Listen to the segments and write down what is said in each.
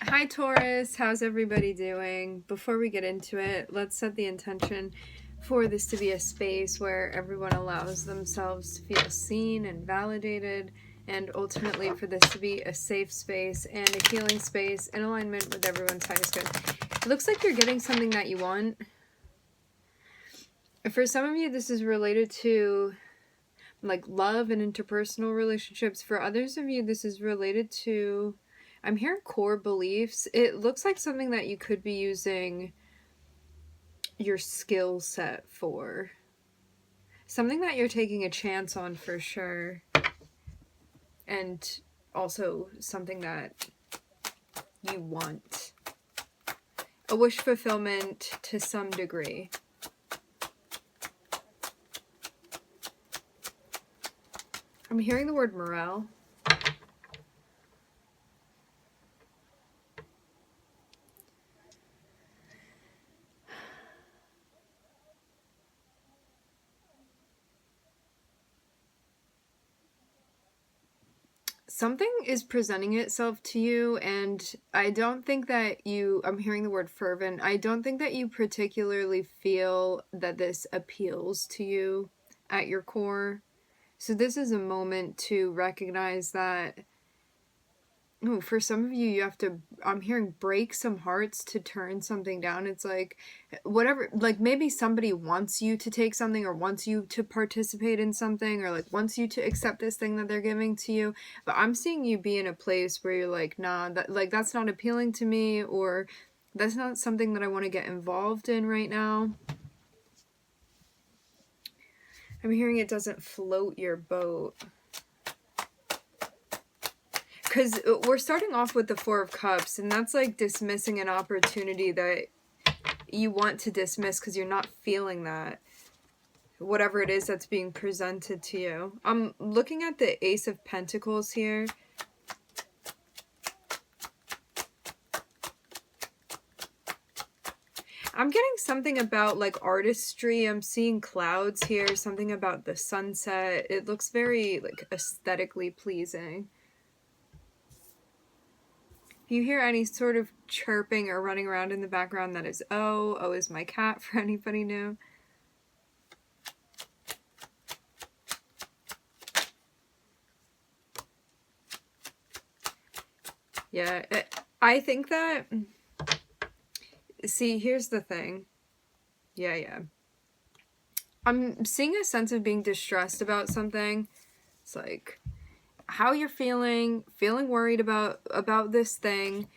Hi Taurus, how's everybody doing? Before we get into it, let's set the intention for this to be a space where everyone allows themselves to feel seen and validated, and ultimately for this to be a safe space and a healing space in alignment with everyone's highest good. It looks like you're getting something that you want. For some of you, this is related to like love and interpersonal relationships. For others of you, this is related to, I'm hearing core beliefs. It looks like something that you could be using your skill set for. Something that you're taking a chance on for sure. And also something that you want. A wish fulfillment to some degree. I'm hearing the word morale. Something is presenting itself to you, and I don't think that you, I'm hearing the word fervent, I don't think that you particularly feel that this appeals to you at your core. So this is a moment to recognize that, oh, for some of you, you have to, I'm hearing break some hearts to turn something down. It's like, whatever, like maybe somebody wants you to take something or wants you to participate in something or like wants you to accept this thing that they're giving to you. But I'm seeing you be in a place where you're like, nah, that's not appealing to me, or that's not something that I want to get involved in right now. I'm hearing it doesn't float your boat. Because we're starting off with the Four of Cups, and that's like dismissing an opportunity that you want to dismiss because you're not feeling that. Whatever it is that's being presented to you. I'm looking at the Ace of Pentacles here. I'm getting something about like artistry. I'm seeing clouds here, something about the sunset. It looks very like aesthetically pleasing. If you hear any sort of chirping or running around in the background, that is O. O is my cat, for anybody new. Yeah, I think that... See, here's the thing. Yeah. I'm seeing a sense of being distressed about something. It's like how you're feeling worried about this thing.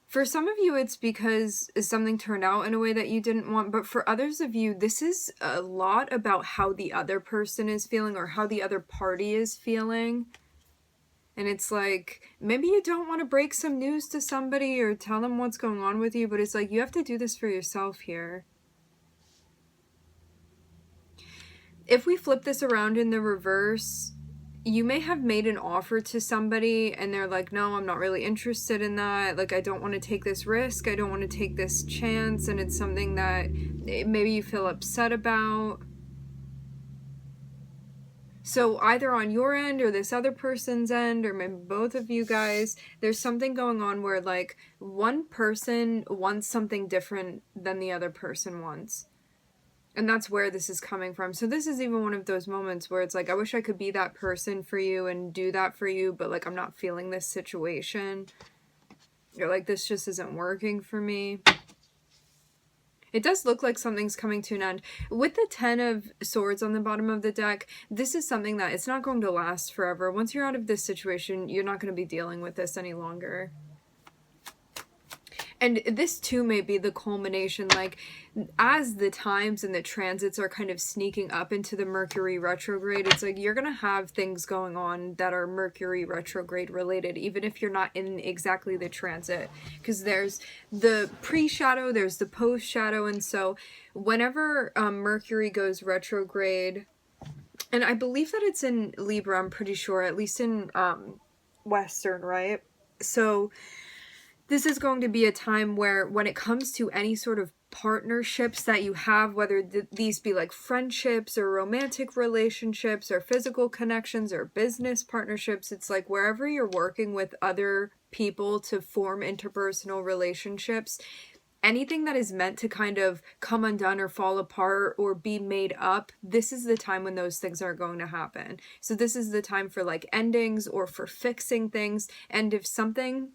For some of you, it's because something turned out in a way that you didn't want, but for others of you, this is a lot about how the other person is feeling or how the other party is feeling. And it's like, maybe you don't want to break some news to somebody or tell them what's going on with you, but it's like, you have to do this for yourself here. If we flip this around in the reverse, you may have made an offer to somebody and they're like, no, I'm not really interested in that. Like, I don't want to take this risk. I don't want to take this chance. And it's something that maybe you feel upset about. So either on your end or this other person's end, or maybe both of you guys, there's something going on where like one person wants something different than the other person wants. And that's where this is coming from. So this is even one of those moments where it's like, I wish I could be that person for you and do that for you, but like I'm not feeling this situation. You're like, this just isn't working for me. It does look like something's coming to an end. With the 10 of Swords on the bottom of the deck, this is something that it's not going to last forever. Once you're out of this situation, you're not going to be dealing with this any longer. And this too may be the culmination, like, as the times and the transits are kind of sneaking up into the Mercury retrograde, it's like you're going to have things going on that are Mercury retrograde related, even if you're not in exactly the transit. Because there's the pre-shadow, there's the post-shadow, and so whenever Mercury goes retrograde, and I believe that it's in Libra, I'm pretty sure, at least in Western, right? So this is going to be a time where when it comes to any sort of partnerships that you have, whether these be like friendships or romantic relationships or physical connections or business partnerships, it's like wherever you're working with other people to form interpersonal relationships, anything that is meant to kind of come undone or fall apart or be made up, this is the time when those things are going to happen. So this is the time for like endings or for fixing things. And if something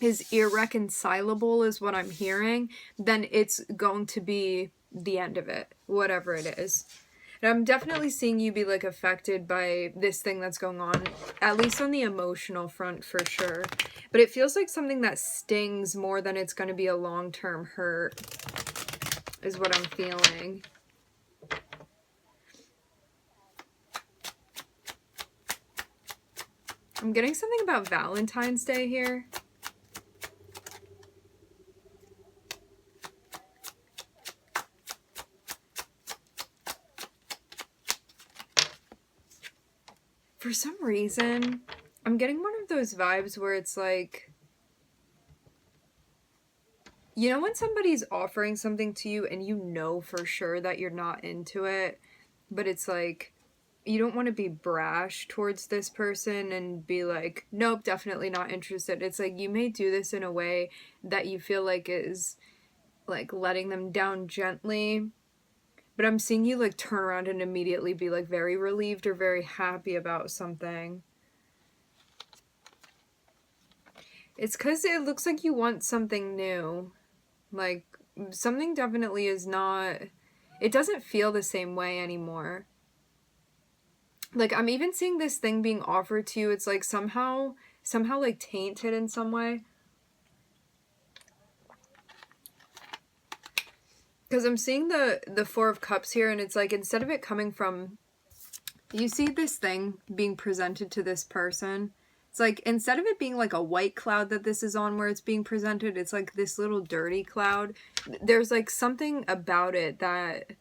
is irreconcilable is what I'm hearing, then it's going to be the end of it, whatever it is. And I'm definitely seeing you be like affected by this thing that's going on, at least on the emotional front for sure. But it feels like something that stings more than it's going to be a long-term hurt, is what I'm feeling. I'm getting something about Valentine's Day here. For some reason, I'm getting one of those vibes where it's like, you know when somebody's offering something to you and you know for sure that you're not into it, but it's like, you don't want to be brash towards this person and be like, nope, definitely not interested. It's like you may do this in a way that you feel like is like letting them down gently. But I'm seeing you like turn around and immediately be like very relieved or very happy about something. It's because it looks like you want something new. Like, something definitely is not... It doesn't feel the same way anymore. Like, I'm even seeing this thing being offered to you. It's like somehow like tainted in some way. Because I'm seeing the Four of Cups here, and it's like instead of it coming from... You see this thing being presented to this person. It's like, instead of it being like a white cloud that this is on where it's being presented, it's like this little dirty cloud. There's like something about it that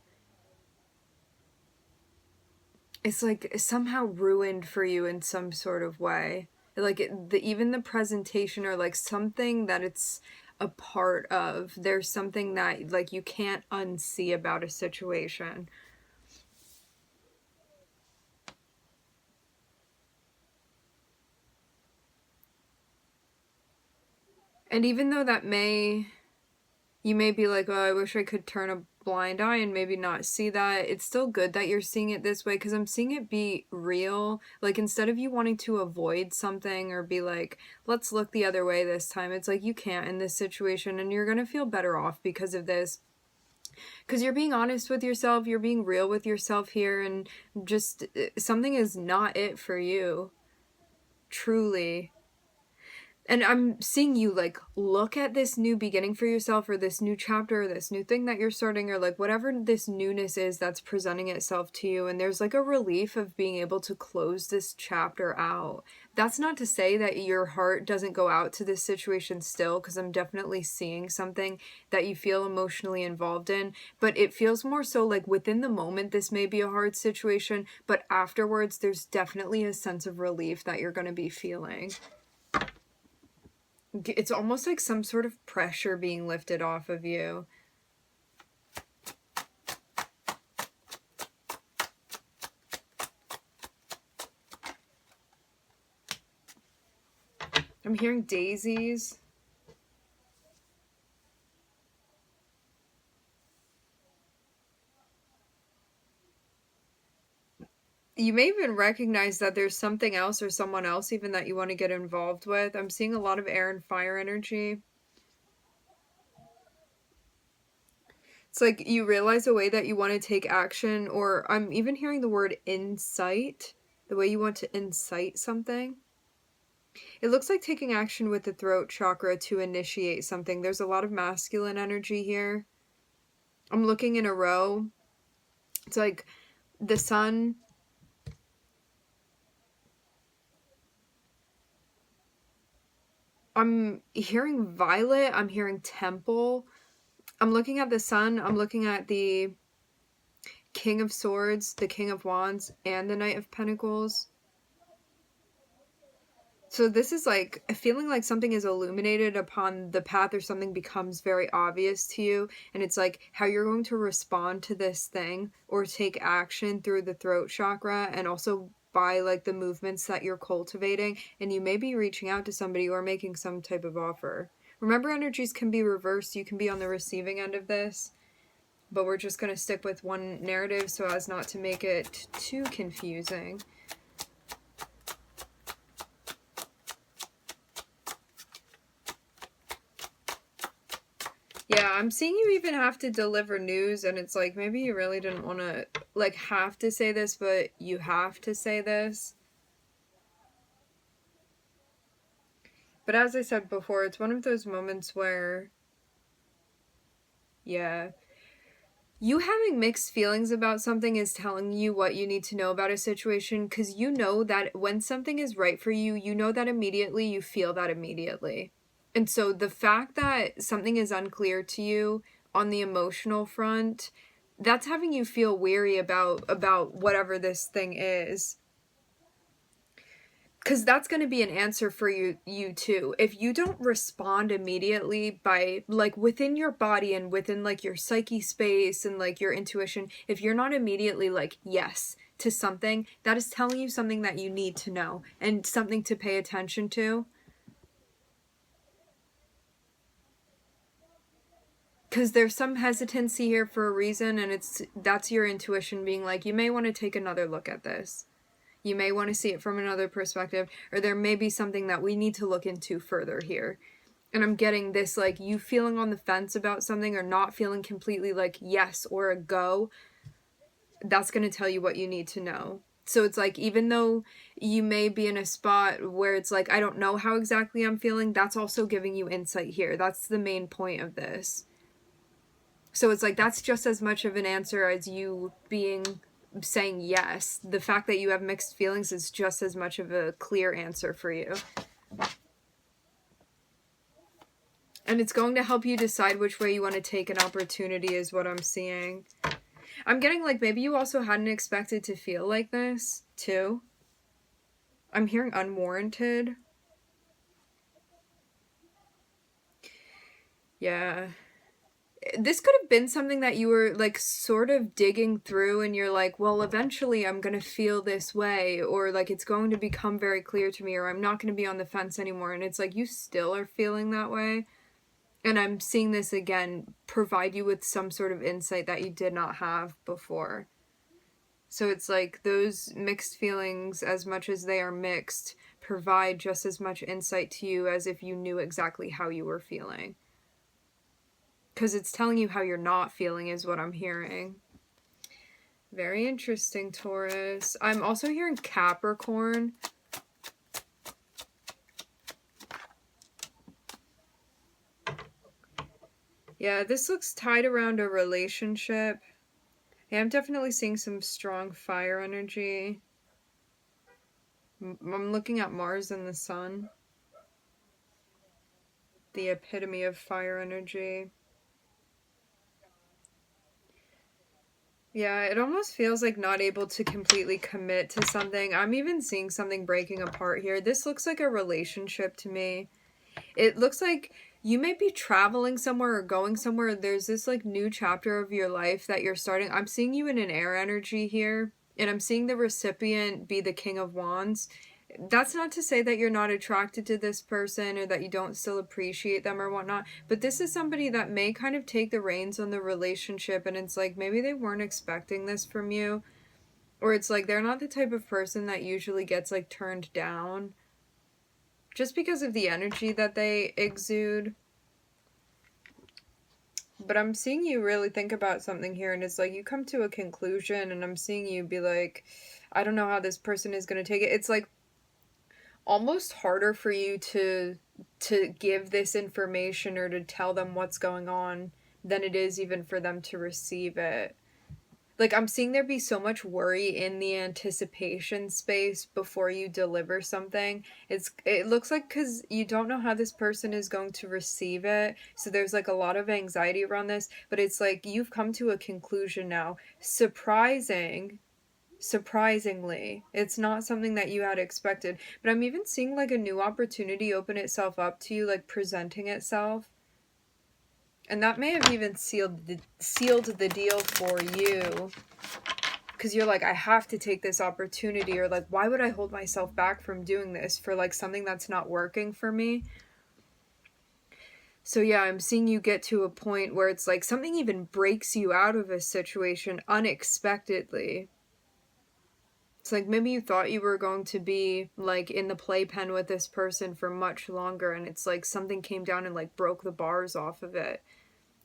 it's like somehow ruined for you in some sort of way. Like even the presentation or like something that it's a part of. There's something that like you can't unsee about a situation. And even though that you may be like, oh, I wish I could turn a blind eye and maybe not see that, it's still good that you're seeing it this way, because I'm seeing it be real. Like, instead of you wanting to avoid something or be like, let's look the other way this time, it's like you can't in this situation, and you're gonna feel better off because of this. Because you're being honest with yourself, you're being real with yourself here, and just something is not it for you. Truly. And I'm seeing you like look at this new beginning for yourself, or this new chapter, or this new thing that you're starting, or like whatever this newness is that's presenting itself to you, and there's like a relief of being able to close this chapter out. That's not to say that your heart doesn't go out to this situation still, because I'm definitely seeing something that you feel emotionally involved in, but it feels more so like within the moment this may be a hard situation, but afterwards there's definitely a sense of relief that you're going to be feeling. It's almost like some sort of pressure being lifted off of you. I'm hearing daisies. You may even recognize that there's something else or someone else even that you want to get involved with. I'm seeing a lot of air and fire energy. It's like you realize a way that you want to take action, or I'm even hearing the word insight, the way you want to incite something. It looks like taking action with the throat chakra to initiate something. There's a lot of masculine energy here. I'm looking in a row. It's like the sun. I'm hearing violet. I'm hearing temple. I'm looking at the sun. I'm looking at the King of Swords, the King of Wands, and the Knight of Pentacles. So this is like feeling like something is illuminated upon the path, or something becomes very obvious to you, and it's like how you're going to respond to this thing or take action through the throat chakra, and also by like the movements that you're cultivating, and you may be reaching out to somebody or making some type of offer. Remember, energies can be reversed. You can be on the receiving end of this, but we're just going to stick with one narrative so as not to make it too confusing. Yeah, I'm seeing you even have to deliver news, and it's like maybe you really didn't want to like have to say this, but you have to say this. But as I said before, it's one of those moments where, yeah, you having mixed feelings about something is telling you what you need to know about a situation, because you know that when something is right for you, you know that immediately, you feel that immediately. And so the fact that something is unclear to you on the emotional front, that's having you feel weary about whatever this thing is. Because that's going to be an answer for you too. If you don't respond immediately by like within your body and within like your psyche space and like your intuition, if you're not immediately like yes to something, that is telling you something that you need to know and something to pay attention to. Because there's some hesitancy here for a reason, and that's your intuition being like, you may want to take another look at this. You may want to see it from another perspective, or there may be something that we need to look into further here. And I'm getting this, like, you feeling on the fence about something or not feeling completely like yes or a go. That's going to tell you what you need to know. So it's like, even though you may be in a spot where it's like, I don't know how exactly I'm feeling, that's also giving you insight here. That's the main point of this. So it's like, that's just as much of an answer as you saying yes. The fact that you have mixed feelings is just as much of a clear answer for you. And it's going to help you decide which way you want to take an opportunity is what I'm seeing. I'm getting like maybe you also hadn't expected to feel like this too. I'm hearing unwarranted. Yeah. This could have been something that you were like sort of digging through, and you're like, well, eventually I'm going to feel this way, or like it's going to become very clear to me, or I'm not going to be on the fence anymore. And it's like you still are feeling that way. And I'm seeing this again provide you with some sort of insight that you did not have before. So it's like those mixed feelings, as much as they are mixed, provide just as much insight to you as if you knew exactly how you were feeling. Because it's telling you how you're not feeling is what I'm hearing. Very interesting, Taurus. I'm also hearing Capricorn. Yeah, this looks tied around a relationship. Yeah, I'm definitely seeing some strong fire energy. I'm looking at Mars and the Sun. The epitome of fire energy. Yeah, it almost feels like not able to completely commit to something. I'm even seeing something breaking apart here. This looks like a relationship to me. It looks like you may be traveling somewhere or going somewhere. There's this like new chapter of your life that you're starting. I'm seeing you in an air energy here, and I'm seeing the recipient be the King of Wands. That's not to say that you're not attracted to this person or that you don't still appreciate them or whatnot, but this is somebody that may kind of take the reins on the relationship, and it's like maybe they weren't expecting this from you, or it's like they're not the type of person that usually gets like turned down just because of the energy that they exude. But I'm seeing you really think about something here, and it's like you come to a conclusion, and I'm seeing you be like, I don't know how this person is going to take it. It's like almost harder for you to give this information or to tell them what's going on than it is even for them to receive it. Like, I'm seeing there be so much worry in the anticipation space before you deliver something. It looks like because you don't know how this person is going to receive it, so there's like a lot of anxiety around this, but it's like you've come to a conclusion now. Surprising surprisingly. It's not something that you had expected. But I'm even seeing like a new opportunity open itself up to you, like presenting itself. And that may have even sealed the deal for you. Because you're like, I have to take this opportunity. Or like, why would I hold myself back from doing this for like something that's not working for me? So yeah, I'm seeing you get to a point where it's like something even breaks you out of a situation unexpectedly. It's like maybe you thought you were going to be like in the playpen with this person for much longer, and it's like something came down and like broke the bars off of it.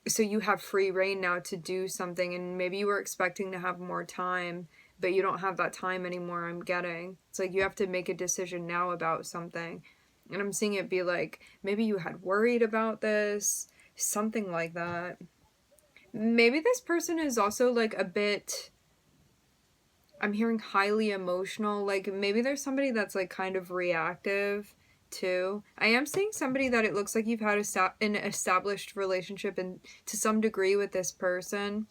So you have free reign now to do something, and maybe you were expecting to have more time, but you don't have that time anymore. I'm getting it's like you have to make a decision now about something. And I'm seeing it be like maybe you had worried about this, something like that. Maybe this person is also like a bit, I'm hearing highly emotional. Like maybe there's somebody that's like kind of reactive too. I am seeing somebody that it looks like you've had an established relationship and to some degree with this person.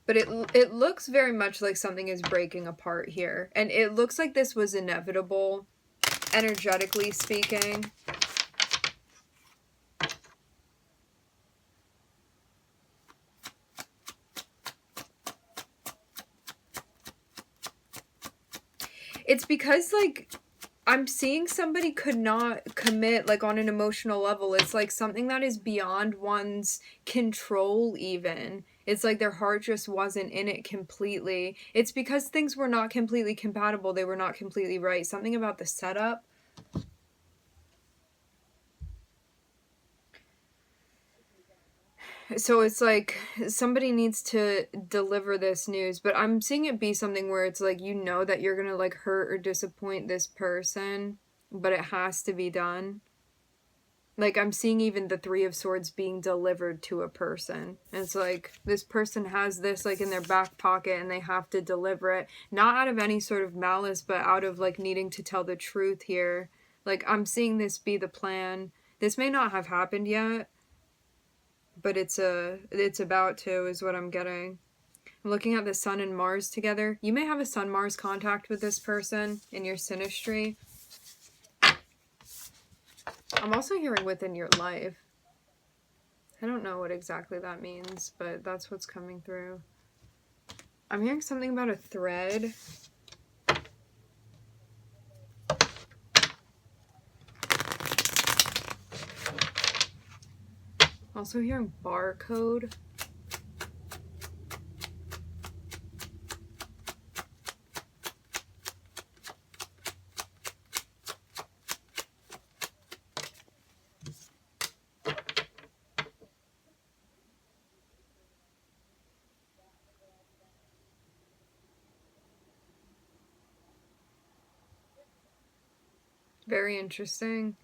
But it looks very much like something is breaking apart here. And it looks like this was inevitable, energetically speaking. It's because, like, I'm seeing somebody could not commit, like, on an emotional level. It's, like, something that is beyond one's control, even. It's like their heart just wasn't in it completely. It's because things were not completely compatible. They were not completely right. Something about the setup. So it's like somebody needs to deliver this news, but I'm seeing it be something where it's like you know that you're gonna like hurt or disappoint this person, but it has to be done. Like I'm seeing even the Three of Swords being delivered to a person. And it's like this person has this like in their back pocket and they have to deliver it. Not out of any sort of malice, but out of like needing to tell the truth here. Like I'm seeing this be the plan. This may not have happened yet, but it's about to is what I'm getting. I'm looking at the Sun and Mars together. You may have a Sun-Mars contact with this person in your synastry. I'm also hearing within your life. I don't know what exactly that means, but that's what's coming through. I'm hearing something about a thread. Also hearing barcode. Very interesting.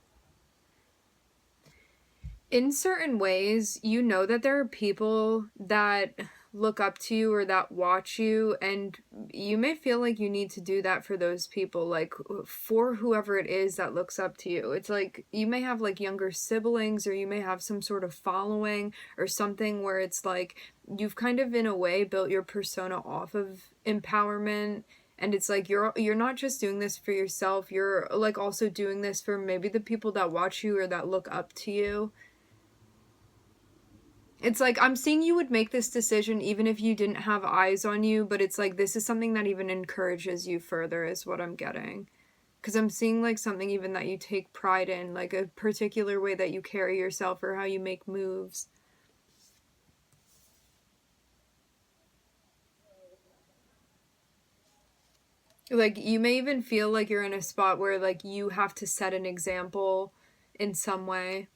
In certain ways, you know that there are people that look up to you or that watch you, and you may feel like you need to do that for those people, like for whoever it is that looks up to you. It's like you may have like younger siblings, or you may have some sort of following or something where it's like you've kind of in a way built your persona off of empowerment. And it's like you're not just doing this for yourself, you're like also doing this for maybe the people that watch you or that look up to you. It's like I'm seeing you would make this decision even if you didn't have eyes on you, but it's like this is something that even encourages you further is what I'm getting. Because I'm seeing like something even that you take pride in, like a particular way that you carry yourself or how you make moves. Like you may even feel like you're in a spot where like you have to set an example in some way.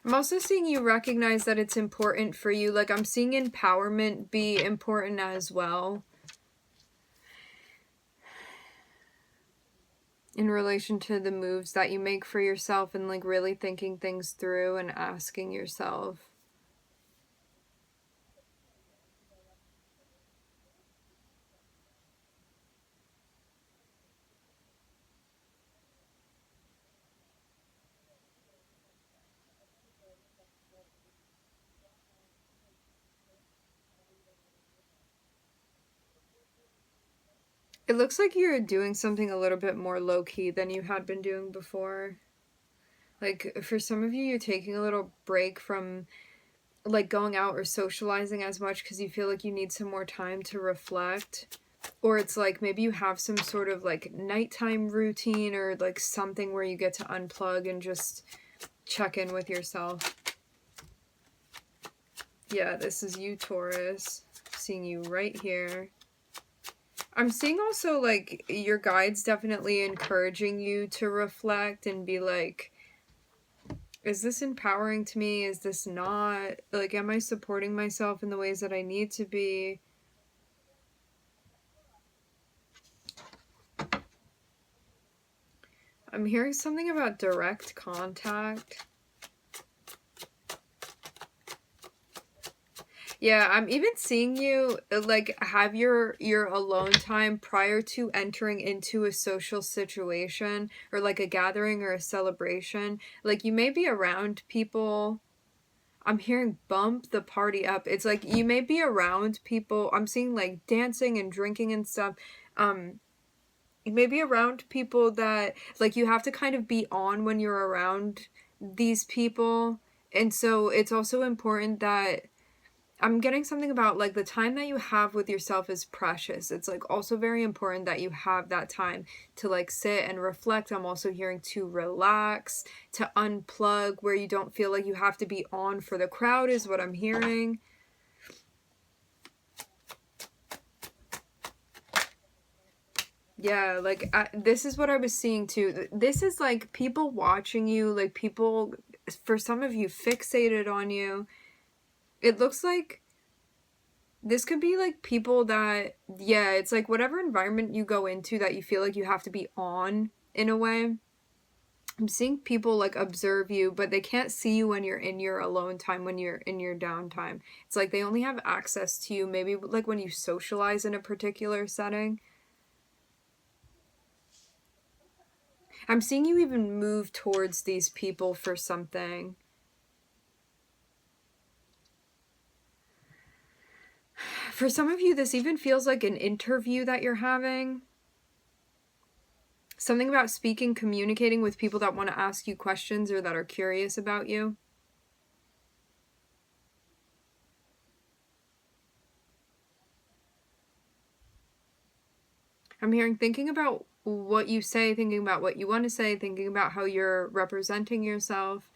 I'm also seeing you recognize that it's important for you. Like I'm seeing empowerment be important as well. In relation to the moves that you make for yourself and like really thinking things through and asking yourself. It looks like you're doing something a little bit more low-key than you had been doing before. Like, for some of you, you're taking a little break from, like, going out or socializing as much because you feel like you need some more time to reflect. Or it's like maybe you have some sort of, like, nighttime routine or, like, something where you get to unplug and just check in with yourself. Yeah, this is you, Taurus. Seeing you right here. I'm seeing also, like, your guides definitely encouraging you to reflect and be like, is this empowering to me? Is this not? Like, am I supporting myself in the ways that I need to be? I'm hearing something about direct contact. Yeah, I'm even seeing you like have your alone time prior to entering into a social situation or like a gathering or a celebration. Like you may be around people. I'm hearing bump the party up. It's like you may be around people. I'm seeing like dancing and drinking and stuff. You may be around people that like you have to kind of be on when you're around these people. And so it's also important that I'm getting something about like the time that you have with yourself is precious. It's like also very important that you have that time to like sit and reflect. I'm also hearing to relax, to unplug where you don't feel like you have to be on for the crowd is what I'm hearing. Yeah, like this is what I was seeing too. This is like people watching you, like people, for some of you, fixated on you. It looks like this could be like people that, yeah, it's like whatever environment you go into that you feel like you have to be on in a way. I'm seeing people like observe you, but they can't see you when you're in your alone time, when you're in your downtime. It's like they only have access to you maybe like when you socialize in a particular setting. I'm seeing you even move towards these people for something. For some of you, this even feels like an interview that you're having. Something about speaking, communicating with people that want to ask you questions or that are curious about you. I'm hearing thinking about what you say, thinking about what you want to say, thinking about how you're representing yourself.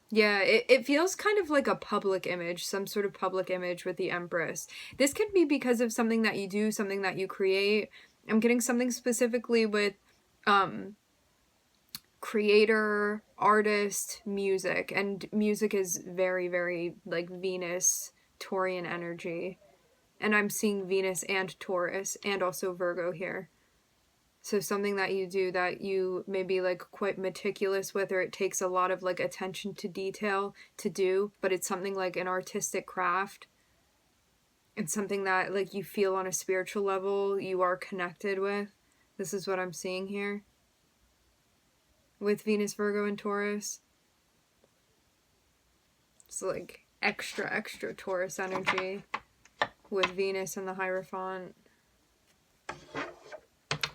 Yeah, it feels kind of like a public image, some sort of public image with the Empress. This could be because of something that you do, something that you create. I'm getting something specifically with creator, artist, music. And music is very, very like Venus, Taurian energy. And I'm seeing Venus and Taurus and also Virgo here. So something that you do that you may be like quite meticulous with, or it takes a lot of like attention to detail to do, but it's something like an artistic craft. It's something that like you feel on a spiritual level you are connected with. This is what I'm seeing here with Venus, Virgo, and Taurus. It's like extra, extra Taurus energy with Venus and the Hierophant.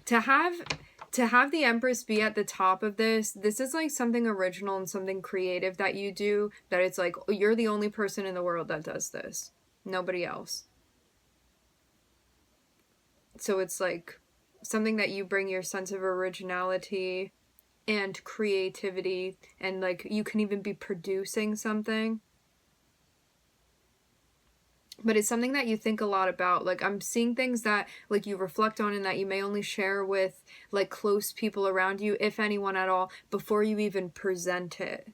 To have the Empress be at the top of this is like something original and something creative that you do, that it's like you're the only person in the world that does this. Nobody else. So it's like something that you bring your sense of originality and creativity, and like you can even be producing something. But it's something that you think a lot about. Like I'm seeing things that like you reflect on and that you may only share with like close people around you, if anyone at all, before you even present it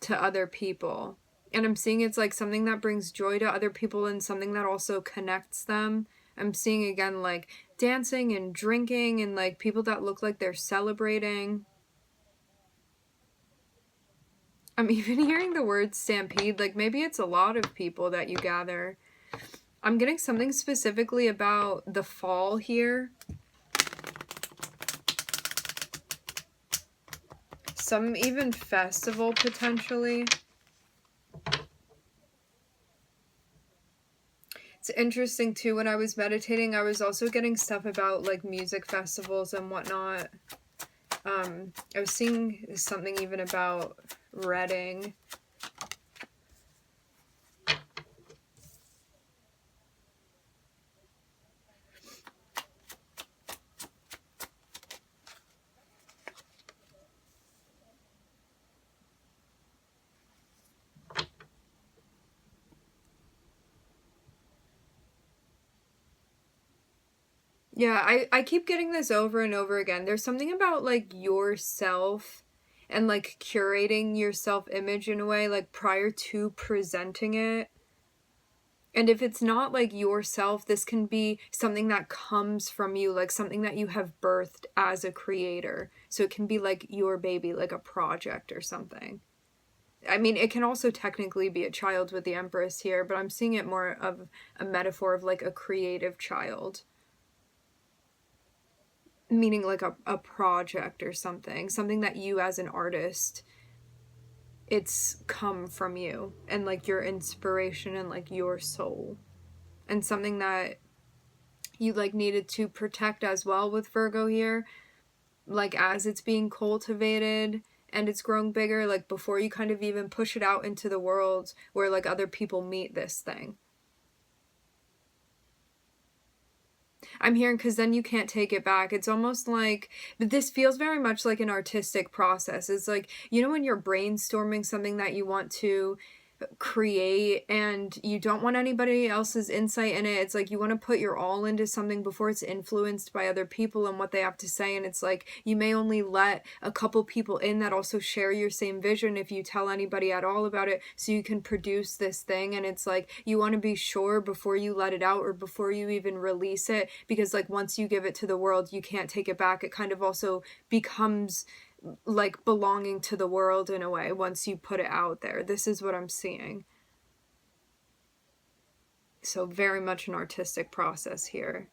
to other people. And I'm seeing it's like something that brings joy to other people and something that also connects them. I'm seeing again like dancing and drinking and like people that look like they're celebrating. I'm even hearing the word stampede. Like maybe it's a lot of people that you gather. I'm getting something specifically about the fall here. Some even festival potentially. It's interesting too, when I was meditating, I was also getting stuff about like music festivals and whatnot. I was seeing something even about Reading. Yeah, I keep getting this over and over again. There's something about like yourself and like curating your self-image in a way, like prior to presenting it. And if it's not like yourself, this can be something that comes from you, like something that you have birthed as a creator. So it can be like your baby, like a project or something. I mean, it can also technically be a child with the Empress here, but I'm seeing it more of a metaphor of like a creative child. Meaning like a project or something that you as an artist, it's come from you and like your inspiration and like your soul, and something that you like needed to protect as well with Virgo here, like as it's being cultivated and it's growing bigger, like before you kind of even push it out into the world where like other people meet this thing. I'm hearing, because then you can't take it back. It's almost like, but this feels very much like an artistic process. It's like, you know, when you're brainstorming something that you want to create and you don't want anybody else's insight in it. It's like you want to put your all into something before it's influenced by other people and what they have to say. And it's like you may only let a couple people in that also share your same vision if you tell anybody at all about it, so you can produce this thing. And it's like you want to be sure before you let it out or before you even release it, because like once you give it to the world, you can't take it back. It kind of also becomes like belonging to the world in a way once you put it out there. This is what I'm seeing. So very much an artistic process here.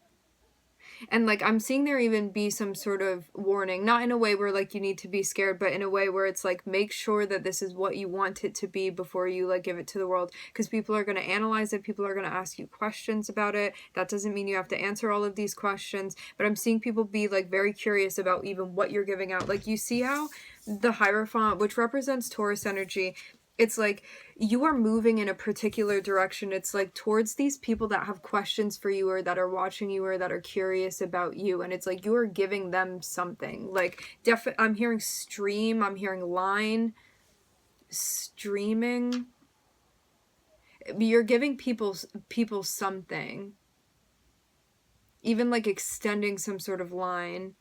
And like I'm seeing there even be some sort of warning, not in a way where like you need to be scared, but in a way where it's like make sure that this is what you want it to be before you like give it to the world, because people are going to analyze it, people are going to ask you questions about it. That doesn't mean you have to answer all of these questions, but I'm seeing people be like very curious about even what you're giving out. Like you see how the Hierophant, which represents Taurus energy, it's like you are moving in a particular direction. It's like towards these people that have questions for you or that are watching you or that are curious about you, and it's like you are giving them something. Like I'm hearing stream, I'm hearing line, streaming. You're giving people something, even like extending some sort of line.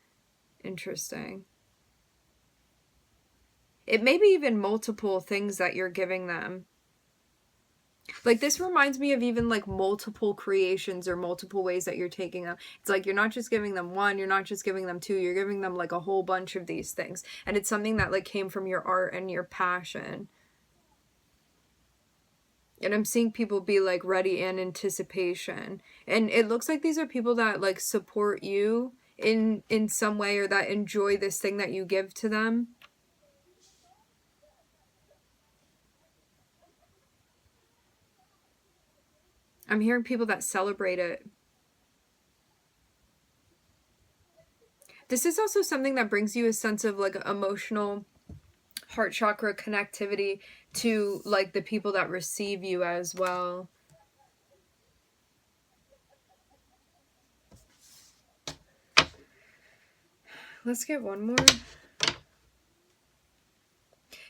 Interesting. It may be even multiple things that you're giving them. Like this reminds me of even like multiple creations or multiple ways that you're taking them. It's like you're not just giving them one, you're not just giving them two, you're giving them like a whole bunch of these things. And it's something that like came from your art and your passion. And I'm seeing people be like ready in anticipation. And it looks like these are people that like support you in some way, or that enjoy this thing that you give to them. I'm hearing people that celebrate it. This is also something that brings you a sense of like emotional heart chakra connectivity to like the people that receive you as well. Let's get one more.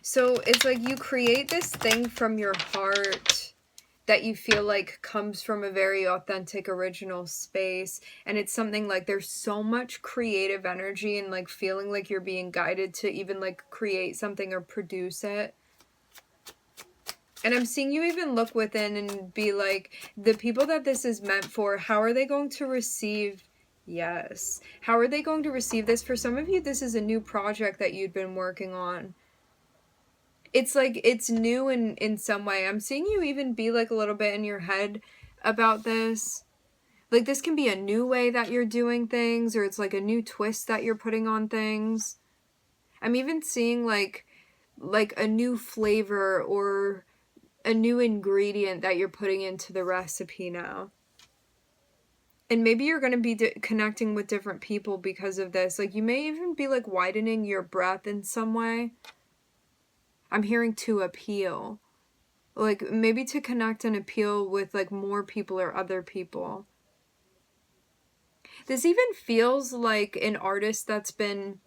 So it's like you create this thing from your heart that you feel like comes from a very authentic, original space. And it's something like there's so much creative energy and like feeling like you're being guided to even like create something or produce it. And I'm seeing you even look within and be like, the people that this is meant for, how are they going to receive? Yes. How are they going to receive this? For some of you, this is a new project that you'd been working on. It's like it's new in some way. I'm seeing you even be like a little bit in your head about this. Like this can be a new way that you're doing things, or it's like a new twist that you're putting on things. I'm even seeing like a new flavor or a new ingredient that you're putting into the recipe now. And maybe you're going to be connecting with different people because of this. Like, you may even be, like, widening your breath in some way. I'm hearing to appeal. Like, maybe to connect and appeal with, like, more people or other people. This even feels like an artist that's been,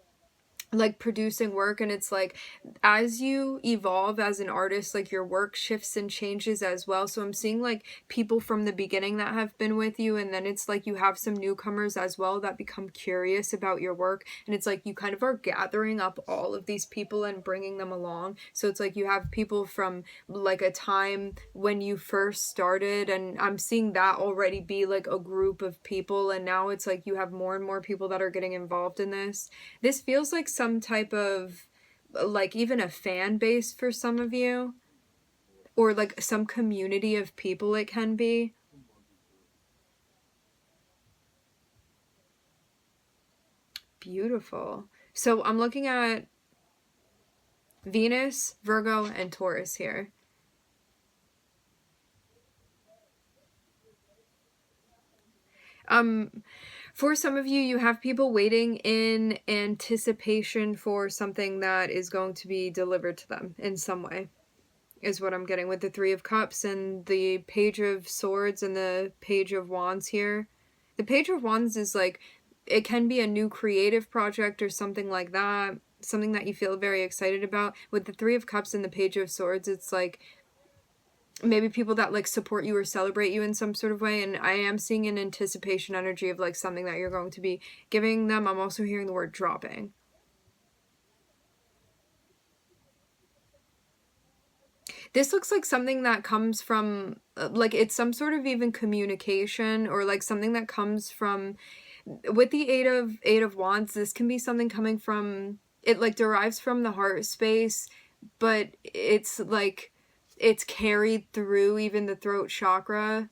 like, producing work, and it's like, as you evolve as an artist, like, your work shifts and changes as well. So I'm seeing, like, people from the beginning that have been with you, and then it's like you have some newcomers as well that become curious about your work, and it's like you kind of are gathering up all of these people and bringing them along. So it's like you have people from, like, a time when you first started, and I'm seeing that already be like a group of people, and now it's like you have more and more people that are getting involved in this. This feels like some type of, like, even a fan base for some of you, or like some community of people it can be. Beautiful. So I'm looking at Venus, Virgo, and Taurus here. For some of you, you have people waiting in anticipation for something that is going to be delivered to them in some way, is what I'm getting with the Three of Cups and the Page of Swords and the Page of Wands here. The Page of Wands is like, it can be a new creative project or something like that, something that you feel very excited about. With the Three of Cups and the Page of Swords, it's like maybe people that, like, support you or celebrate you in some sort of way, and I am seeing an anticipation energy of, like, something that you're going to be giving them. I'm also hearing the word dropping. This looks like something that comes from, like, it's some sort of even communication, or like something that comes from, with the Eight of Wands, this can be something coming from, it like derives from the heart space, but it's like, it's carried through even the throat chakra.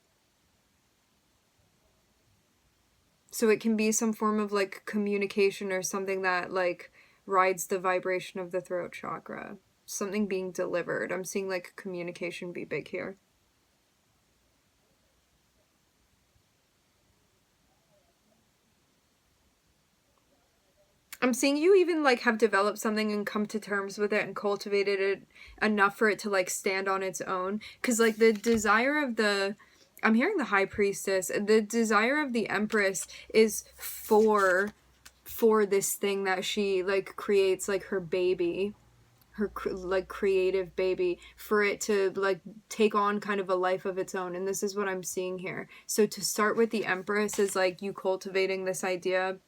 So it can be some form of, like, communication or something that, like, rides the vibration of the throat chakra. Something being delivered. I'm seeing, like, communication be big here. I'm seeing you even, like, have developed something and come to terms with it and cultivated it enough for it to, like, stand on its own. Because, like, the desire of the, I'm hearing the High Priestess, the desire of the Empress is for this thing that she, like, creates, like, her baby, her, like, creative baby, for it to, like, take on kind of a life of its own. And this is what I'm seeing here. So to start with the Empress is, like, you cultivating this idea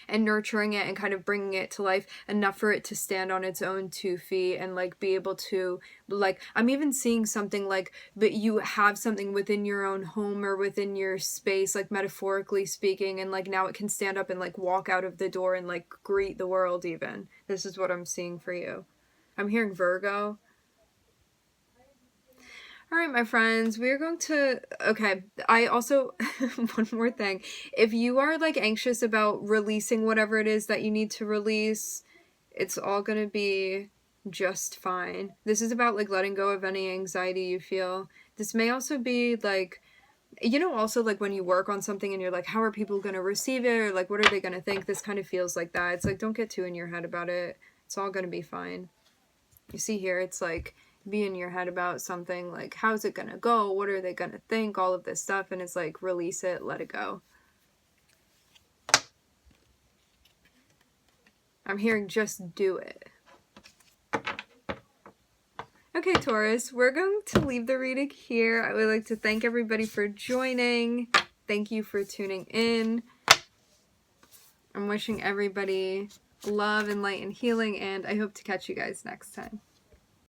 and nurturing it and kind of bringing it to life enough for it to stand on its own 2 feet and, like, be able to, like, I'm even seeing something like, but you have something within your own home or within your space, like, metaphorically speaking, and, like, now it can stand up and, like, walk out of the door and, like, greet the world even. This is what I'm seeing for you. I'm hearing Virgo. All right, my friends, we're going to, okay, I also, one more thing. If you are, like, anxious about releasing whatever it is that you need to release, it's all going to be just fine. This is about, like, letting go of any anxiety you feel. This may also be, like, you know, also, like, when you work on something and you're like, how are people going to receive it? Or, like, what are they going to think? This kind of feels like that. It's like, don't get too in your head about it. It's all going to be fine. You see here, it's like, be in your head about something, like, how's it gonna go, what are they gonna think, all of this stuff, and it's like, release it, let it go. I'm hearing just do it. Okay, Taurus, we're going to leave the reading here. I would like to thank everybody for joining. Thank you for tuning in. I'm wishing everybody love and light and healing, and I hope to catch you guys next time.